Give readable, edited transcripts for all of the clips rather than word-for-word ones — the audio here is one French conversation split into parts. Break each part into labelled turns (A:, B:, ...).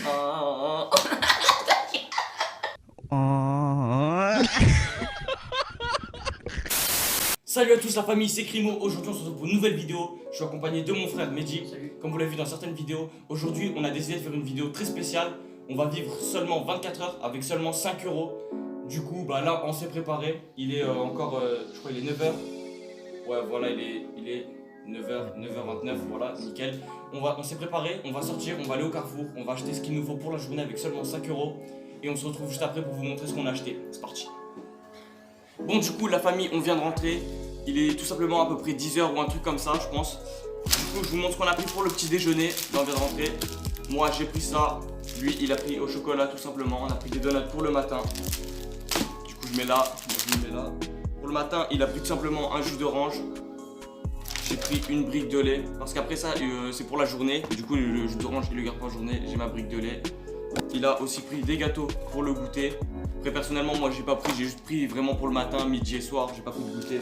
A: Oh. Salut à tous la famille, c'est Crimo. Aujourd'hui on se retrouve pour une nouvelle vidéo. Je suis accompagné de mon frère Mehdi.
B: Salut.
A: Comme vous l'avez vu dans certaines vidéos, aujourd'hui on a décidé de faire une vidéo très spéciale. On va vivre seulement 24 heures avec seulement 5 euros. Du coup bah là on s'est préparé. Il est encore, je crois il est 9h. Ouais voilà il est 9h, 9h29, voilà nickel. On s'est préparé, on va sortir, on va aller au Carrefour. On va acheter ce qu'il nous faut pour la journée avec seulement 5 euros. Et on se retrouve juste après pour vous montrer ce qu'on a acheté. C'est parti. Bon du coup la famille on vient de rentrer. Il est tout simplement à peu près 10h ou un truc comme ça je pense. Du coup je vous montre ce qu'on a pris pour le petit déjeuner. Là on vient de rentrer. Moi j'ai pris ça. Lui il a pris au chocolat tout simplement. On a pris des donuts pour le matin. Du coup je mets là. Pour le matin il a pris tout simplement un jus d'orange. J'ai pris une brique de lait. Parce qu'après ça c'est pour la journée. Du coup le jus d'orange il le garde pour la journée. J'ai ma brique de lait. Il a aussi pris des gâteaux pour le goûter. Après personnellement moi j'ai pas pris, j'ai juste pris vraiment pour le matin, midi et soir, j'ai pas pris de goûter.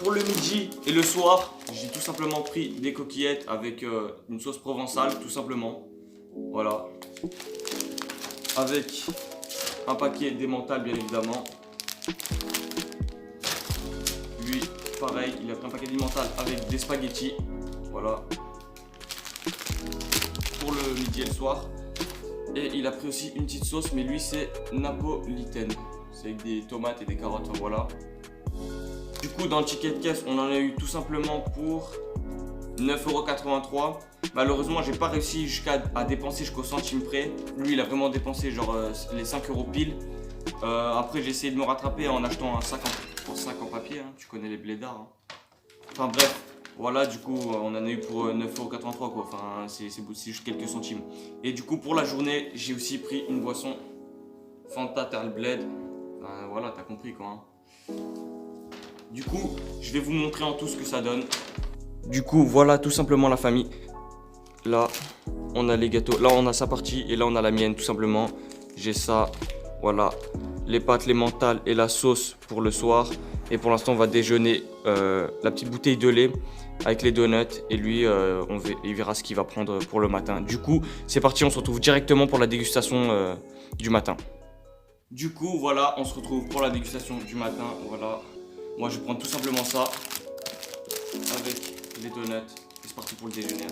A: Pour le midi et le soir, j'ai tout simplement pris des coquillettes avec une sauce provençale tout simplement. Voilà. Avec un paquet d'emmental bien évidemment. Lui pareil, il a pris un paquet d'emmental avec des spaghettis. Voilà. Pour le midi et le soir. Et il a pris aussi une petite sauce, mais lui c'est napolitaine. C'est avec des tomates et des carottes, voilà. Du coup dans le ticket de caisse, on en a eu tout simplement pour 9,83 €. Malheureusement j'ai pas réussi à dépenser jusqu'au centime près. Lui il a vraiment dépensé genre les 5 € pile. Après j'ai essayé de me rattraper en achetant un sac en papier, hein. Tu connais les blédards, hein. Enfin bref. Voilà, du coup, on en a eu pour 9,83 € quoi. Enfin, c'est juste quelques centimes. Et du coup, pour la journée, j'ai aussi pris une boisson Fanta Terre Bled. Enfin, voilà, t'as compris quoi. Hein. Du coup, je vais vous montrer en tout ce que ça donne. Du coup, voilà tout simplement la famille. Là, on a les gâteaux. Là, on a sa partie et là, on a la mienne tout simplement. J'ai ça, voilà. Les pâtes, les mentales et la sauce pour le soir. Et pour l'instant, on va déjeuner la petite bouteille de lait avec les donuts. Et lui, il verra ce qu'il va prendre pour le matin. Du coup, c'est parti, on se retrouve directement pour la dégustation du matin. Du coup, voilà, on se retrouve pour la dégustation du matin. Voilà, moi je vais prendre tout simplement ça avec les donuts. Et c'est parti pour le déjeuner.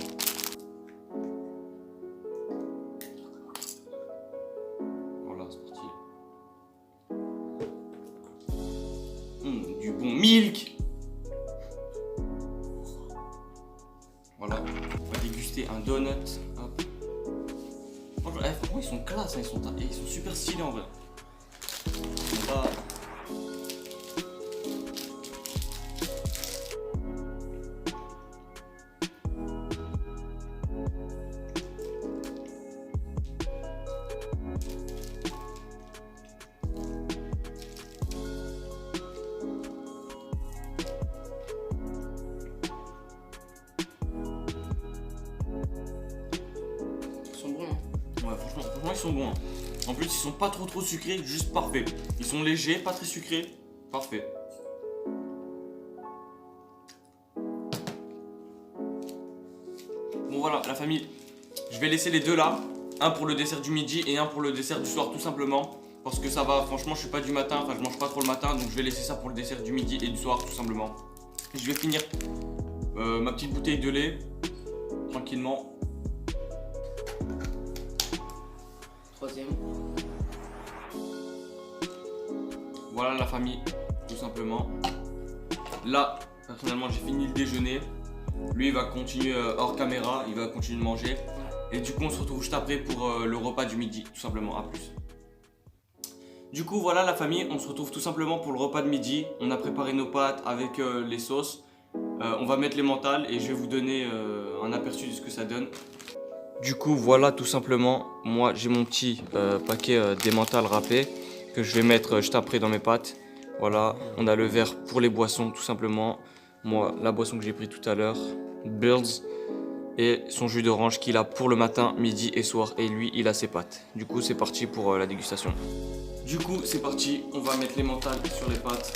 A: Voilà, c'est parti. Du bon milk. Voilà, on va déguster un donut. Hop. Franchement, ils sont classe, hein, ils sont super stylés en vrai. Là. Ouais, franchement, ils sont bons. Hein. En plus, ils sont pas trop sucrés, juste parfait. Ils sont légers, pas très sucrés, parfait. Bon voilà, la famille, je vais laisser les deux là. Un pour le dessert du midi et un pour le dessert du soir tout simplement. Parce que ça va, franchement, je suis pas du matin, enfin je mange pas trop le matin. Donc je vais laisser ça pour le dessert du midi et du soir tout simplement. Et je vais finir ma petite bouteille de lait, tranquillement.
B: Troisième.
A: Voilà la famille, tout simplement. Là, personnellement, j'ai fini le déjeuner. Lui, il va continuer hors caméra, il va continuer de manger. Et du coup, on se retrouve juste après pour le repas du midi, tout simplement. À plus. Du coup, voilà la famille, on se retrouve tout simplement pour le repas de midi. On a préparé nos pâtes avec les sauces. On va mettre les mentales et je vais vous donner un aperçu de ce que ça donne. Du coup, voilà tout simplement, moi j'ai mon petit paquet d'emmental râpé que je vais mettre juste après dans mes pâtes. Voilà, on a le verre pour les boissons tout simplement. Moi, la boisson que j'ai pris tout à l'heure, Birds, et son jus d'orange qu'il a pour le matin, midi et soir. Et lui, il a ses pâtes. Du coup, c'est parti pour la dégustation. Du coup, c'est parti, on va mettre l'emmental sur les pâtes.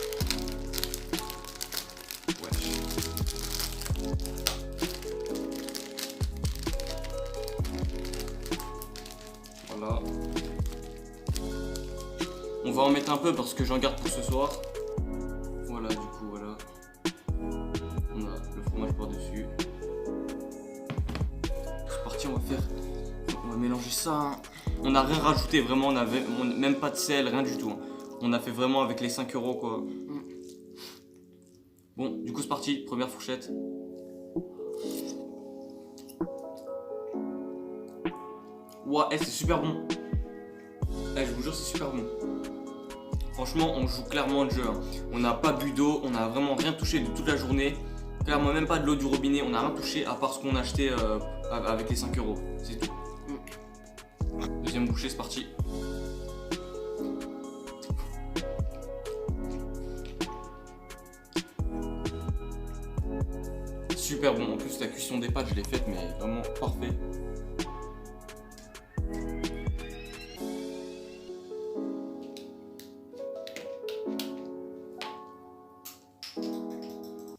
A: Voilà. On va en mettre un peu parce que j'en garde pour ce soir. Voilà, du coup, voilà. On a le fromage par-dessus. C'est parti, on va mélanger ça. Hein. On n'a rien rajouté, vraiment, on avait même pas de sel, rien du tout. Hein. On a fait vraiment avec les 5 euros, quoi. Bon, du coup, c'est parti, première fourchette. Ouah, c'est super bon. Je vous jure, c'est super bon. Franchement, on joue clairement le jeu. Hein. On n'a pas bu d'eau, on n'a vraiment rien touché de toute la journée. Clairement, même pas de l'eau du robinet, on n'a rien touché à part ce qu'on a acheté avec les 5 euros. C'est tout. Deuxième bouchée, c'est parti. Super bon. En plus, la cuisson des pâtes, je l'ai faite, mais vraiment parfait.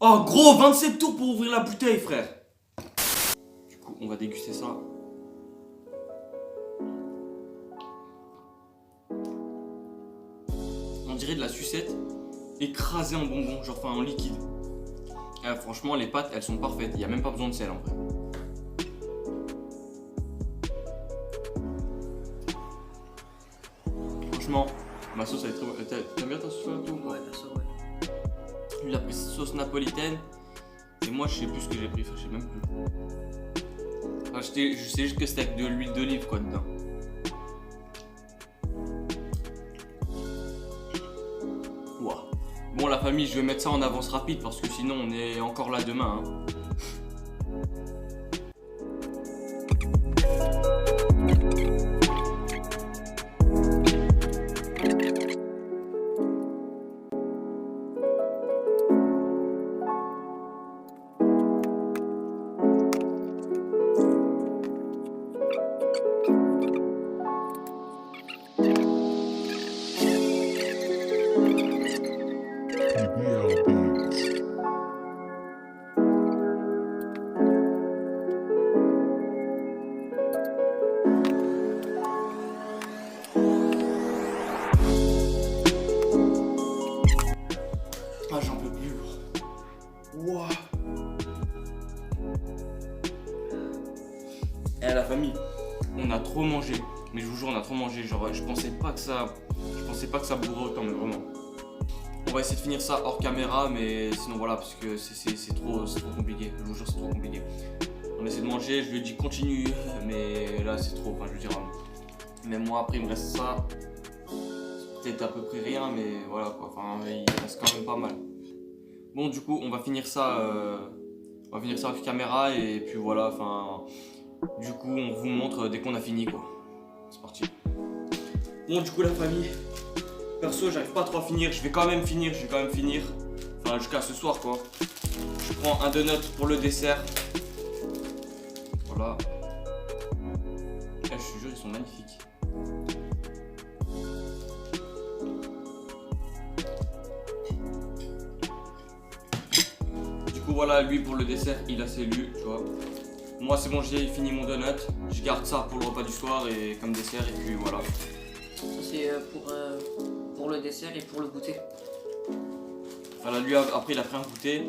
A: Oh gros, 27 tours pour ouvrir la bouteille, frère. Du coup, on va déguster ça. On dirait de la sucette écrasée en bonbons, genre enfin en liquide. Franchement, les pâtes, elles sont parfaites. Il n'y a même pas besoin de sel en vrai. Franchement, ma sauce elle est très bonne. T'aimes bien ta sauce là, toi?
B: Ouais, la sauce, ouais.
A: Lui, il a pris sauce napolitaine. Et moi, je sais plus ce que j'ai pris. Enfin, je sais même plus. Enfin, je sais juste que c'était avec de l'huile d'olive quoi dedans. Ouah. Bon, la famille, je vais mettre ça en avance rapide parce que sinon, on est encore là demain. Hein. Ah, j'en peux plus. Wow. La famille, on a trop mangé. Mais je vous jure, on a trop mangé. Genre, je pensais pas que ça bourrait autant, mais vraiment. On va essayer de finir ça hors caméra, mais sinon voilà, parce que c'est trop compliqué. Je vous jure, c'est trop compliqué. On essaie de manger, je lui ai dit continue, mais là c'est trop. Enfin, je veux dire, même moi après il me reste ça. Peut-être à peu près rien, mais voilà quoi. Enfin, il reste quand même pas mal. Bon, du coup, on va finir ça avec caméra et puis voilà. Enfin, du coup, on vous montre dès qu'on a fini quoi. C'est parti. Bon, du coup, la famille. Perso, j'arrive pas trop à finir. Je vais quand même finir. Enfin, jusqu'à ce soir quoi. Je prends un donut pour le dessert. Voilà. Je te jure, ils sont magnifiques. Voilà, lui pour le dessert, il a ses lus, tu vois. Moi c'est bon, j'ai fini mon donut. Je garde ça pour le repas du soir et comme dessert et puis voilà.
B: Ça c'est pour le dessert et pour le goûter.
A: Voilà, lui après il a pris un goûter.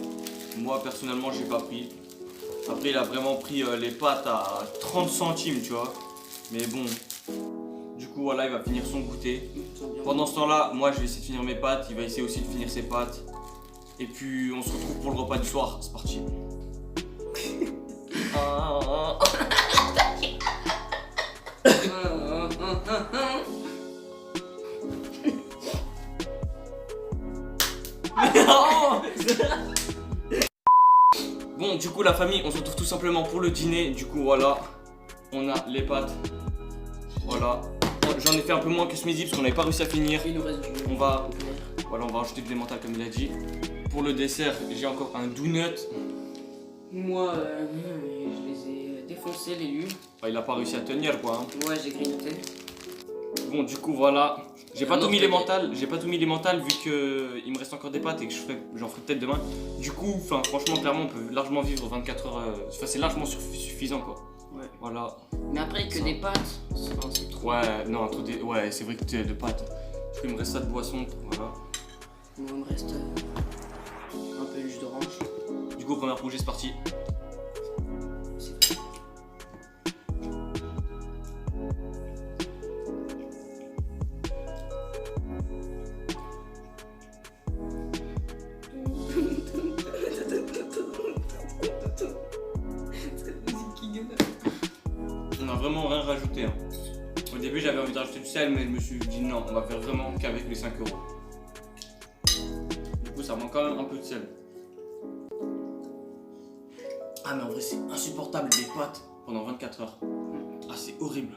A: Moi personnellement j'ai pas pris. Après il a vraiment pris les pâtes à 30 centimes, tu vois. Mais bon, du coup voilà, il va finir son goûter. Pendant ce temps-là, moi je vais essayer de finir mes pâtes. Il va essayer aussi de finir ses pâtes. Et puis on se retrouve pour le repas du soir, c'est parti. Bon, du coup la famille, on se retrouve tout simplement pour le dîner. Du coup voilà, on a les pâtes. Voilà. J'en ai fait un peu moins que ce midi parce qu'on n'avait pas réussi à finir.
B: Il nous reste du...
A: Voilà, on va rajouter de l'emmental comme il a dit. Pour le dessert, j'ai encore un donut.
B: Moi, je les ai défoncés les lus.
A: Enfin, il a pas réussi à tenir quoi. Hein.
B: Ouais, j'ai grignoté.
A: Bon, du coup voilà. J'ai pas tout mis les mentales vu que il me reste encore des pâtes et que j'en ferai peut-être demain. Du coup, enfin franchement, clairement, on peut largement vivre 24 heures. Enfin, c'est largement suffisant quoi.
B: Ouais.
A: Voilà.
B: Mais après, que
A: ça.
B: des pâtes, c'est trop.
A: Ouais, non, ouais, c'est vrai que tu es de pâtes. Du coup, il me reste ça de boisson. Voilà.
B: Moi, il me reste un peu de jus d'orange.
A: Du coup, première bougie, c'est parti.
B: C'est parti.
A: On a vraiment rien rajouté. Hein. Au début, j'avais envie de rajouter du sel, mais je me suis dit non, on va faire vraiment qu'avec les 5 euros. Du coup, ça manque quand même un peu de sel. Ah, mais en vrai, c'est insupportable des pâtes pendant 24 heures. Ah, c'est horrible.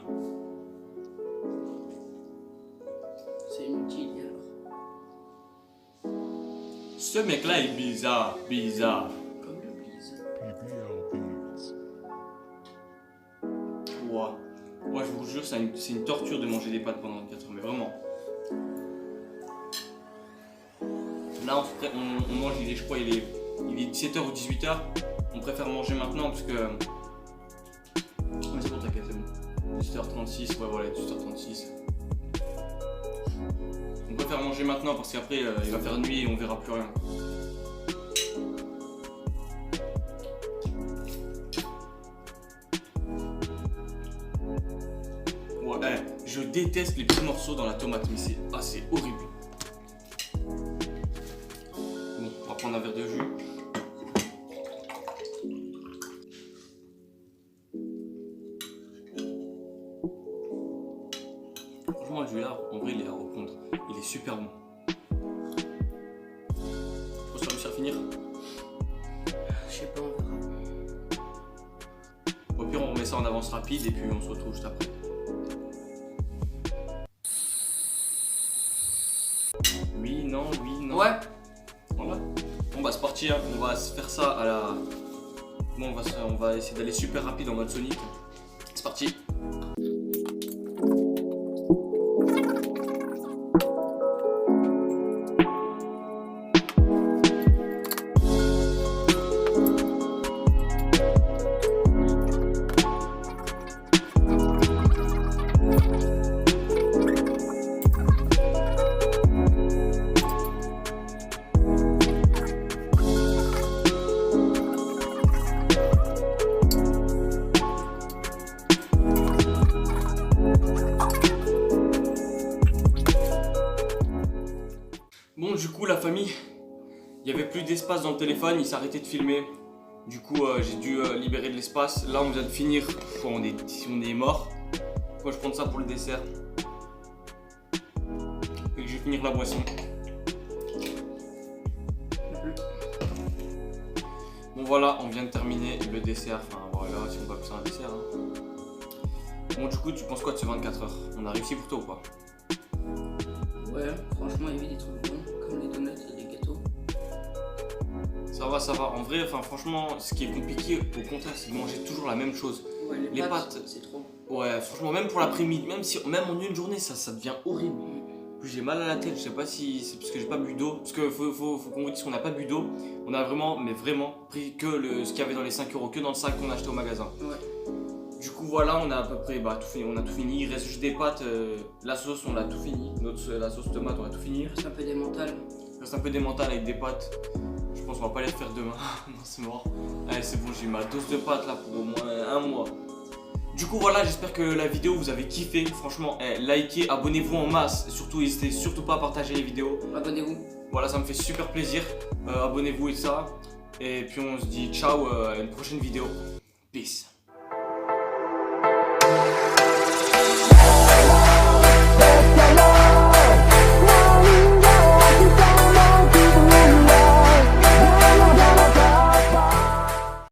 B: C'est inutile alors.
A: Ce mec-là est bizarre, bizarre.
B: Comme le bise.
A: Ouah. Ouais, je vous jure, c'est une torture de manger des pâtes pendant 24 heures, mais vraiment. Là, on mange, je crois, il est 17h ou 18h. On préfère manger maintenant parce que. Mais c'est bon, t'inquiète, c'est bon. 18h36, ouais, voilà, 18h36. On préfère manger maintenant parce qu'après, il va faire nuit et on verra plus rien. Ouais, je déteste les petits morceaux dans la tomate, mais c'est horrible. Bon, on va prendre un verre de jus. Franchement, le jus là, en vrai, il est à reprendre. Il est super bon. Je pense réussir à finir.
B: Je sais pas, on verra.
A: Au pire, on remet ça en avance rapide et puis on se retrouve juste après. Oui, non.
B: Ouais.
A: Voilà. Bon bah c'est parti, hein. On va se faire ça à la... Bon, on va essayer d'aller super rapide en mode Sonic. C'est parti. Bon, du coup, la famille, il n'y avait plus d'espace dans le téléphone, il s'arrêtait de filmer. Du coup, j'ai dû libérer de l'espace. Là, on vient de finir. On est mort. Moi, je prends ça pour le dessert. Et je vais finir la boisson. Bon, voilà, on vient de terminer le dessert. Enfin, voilà, si on va appeler ça un dessert. Hein. Bon, du coup, tu penses quoi de ce 24 heures? On a réussi pour toi ou pas?
B: Ouais, franchement, il y avait des trucs bons, comme les donuts et les gâteaux.
A: Ça va. En vrai, enfin, franchement, ce qui est compliqué, au contraire, c'est de manger toujours la même chose.
B: Ouais,
A: Les pâtes.
B: c'est trop.
A: Ouais, franchement, même pour l'après-midi, même en une journée, ça devient horrible. Puis j'ai mal à la tête, je sais pas si c'est parce que j'ai pas bu d'eau. Parce que faut qu'on vous dise qu'on n'a pas bu d'eau. On a vraiment pris que ce qu'il y avait dans les 5 euros, que dans le sac qu'on a acheté au magasin.
B: Ouais.
A: Du coup, voilà, on a à peu près tout fini. On a tout fini. Il reste juste des pâtes. La sauce, on l'a tout fini. La sauce tomate, on a tout fini.
B: Il reste un peu des mentales.
A: Il reste un peu des mentales avec des pâtes. Je pense qu'on va pas les faire demain. Non, c'est mort. Allez, c'est bon, j'ai ma dose de pâtes là pour au moins un mois. Du coup, voilà, j'espère que la vidéo vous avez kiffé. Franchement, likez, abonnez-vous en masse. Et surtout, n'hésitez surtout pas à partager les vidéos.
B: Abonnez-vous.
A: Voilà, ça me fait super plaisir. Abonnez-vous et ça. Et puis, on se dit ciao à une prochaine vidéo. Peace.